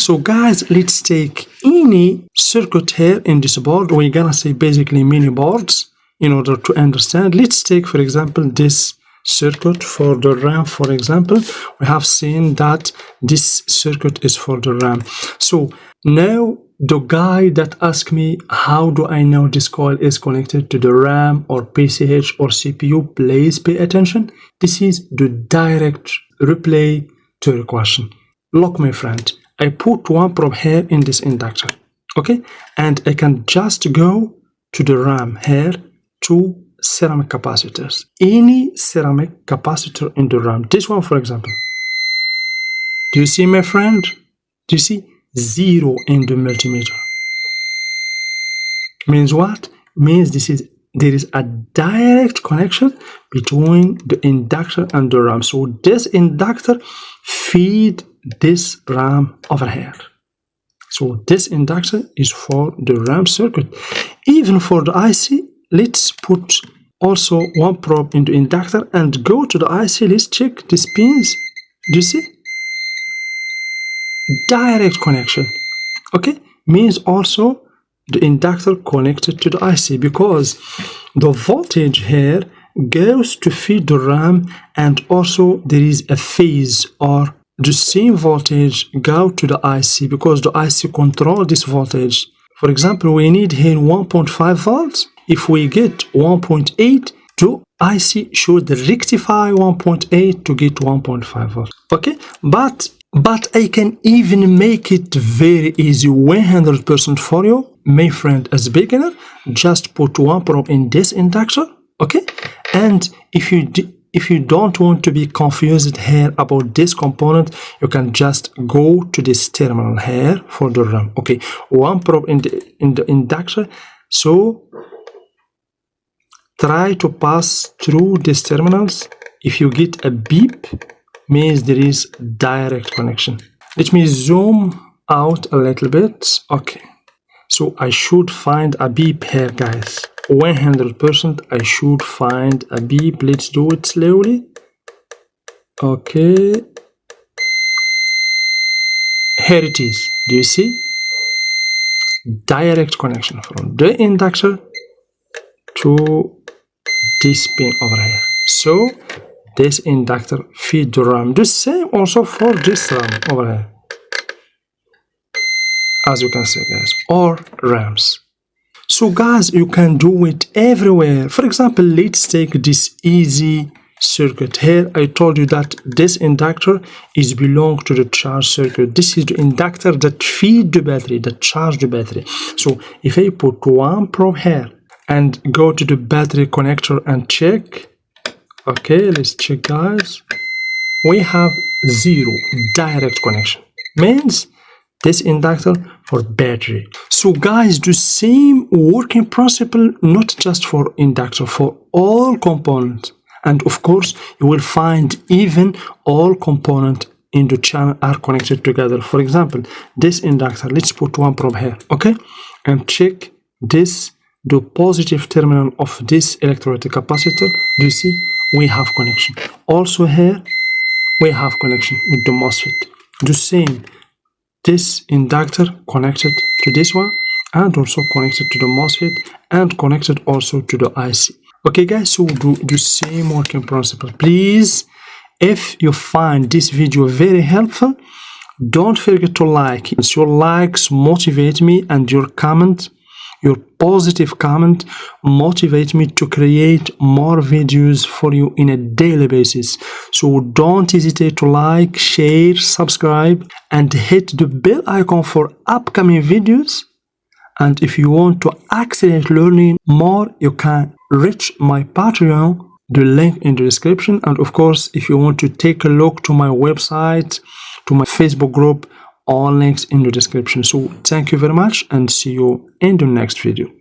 So guys, let's take any circuit here in this board. We're gonna say basically mini boards in order to understand. Let's take, for example, this circuit for the RAM. For example, we have seen that this circuit is for the RAM. So now the guy that asked me how do I know this coil is connected to the RAM or PCH or CPU, please pay attention. This is the direct reply to your question. Look, my friend, I put one probe here in this inductor, okay, and I can just go to the RAM here to ceramic capacitors. Any ceramic capacitor in the RAM, this one for example. Do you see, my friend? Do you see 0 in the multimeter? Means what? Means there is a direct connection between the inductor and the RAM. So this inductor feed this RAM over here. So this inductor is for the RAM circuit. Even for the IC, let's put also one probe in the inductor and go to the IC. Let's check these pins. Do you see? Direct connection. Okay, means also the inductor connected to the IC, because the voltage here goes to feed the RAM, and also there is a phase or the same voltage go to the IC, because the IC control this voltage. For example, we need here 1.5 volts. If we get 1.8, the IC should rectify 1.8 to get 1.5 volts. Okay, but I can even make it very easy, 100% for you, my friend. As a beginner, just put one probe in this inductor, okay? And if you don't want to be confused here about this component, you can just go to this terminal here for the RAM. Okay, one probe in the inductor. So try to pass through these terminals. If you get a beep, means there is direct connection. Let me zoom out a little bit. Okay, so I should find a beep here, guys. 100% I should find a beep. Let's do it slowly. Okay, here it is. Do you see? Direct connection from the inductor to this pin over here. So this inductor feed the RAM. The same also for this RAM over here, as you can see, guys, or RAMs. So guys, you can do it everywhere. For example, let's take this easy circuit here. I told you that this inductor is belong to the charge circuit. This is the inductor that feed the battery, that charge the battery. So if I put one probe here and go to the battery connector and check, okay, let's check, guys. We have 0 direct connection. Means this inductor for battery. So guys, the same working principle, not just for inductor, for all components. And of course, you will find even all components in the channel are connected together. For example, this inductor, let's put one probe here, okay? And check this, the positive terminal of this electrolytic capacitor. Do you see? We have connection. Also here, we have connection with the MOSFET. The same, this inductor connected to this one, and also connected to the MOSFET, and connected also to the IC. Okay guys, so do the same working principle. Please, if you find this video very helpful, don't forget to like. Your likes motivate me, and your comment, your positive comment, motivate me to create more videos for you in a daily basis. So don't hesitate to like, share, subscribe, and hit the bell icon for upcoming videos. And if you want to accelerate learning more, you can reach my Patreon, the link in the description. And of course, if you want to take a look to my website, to my Facebook group, all links in the description. So thank you very much, and see you in the next video.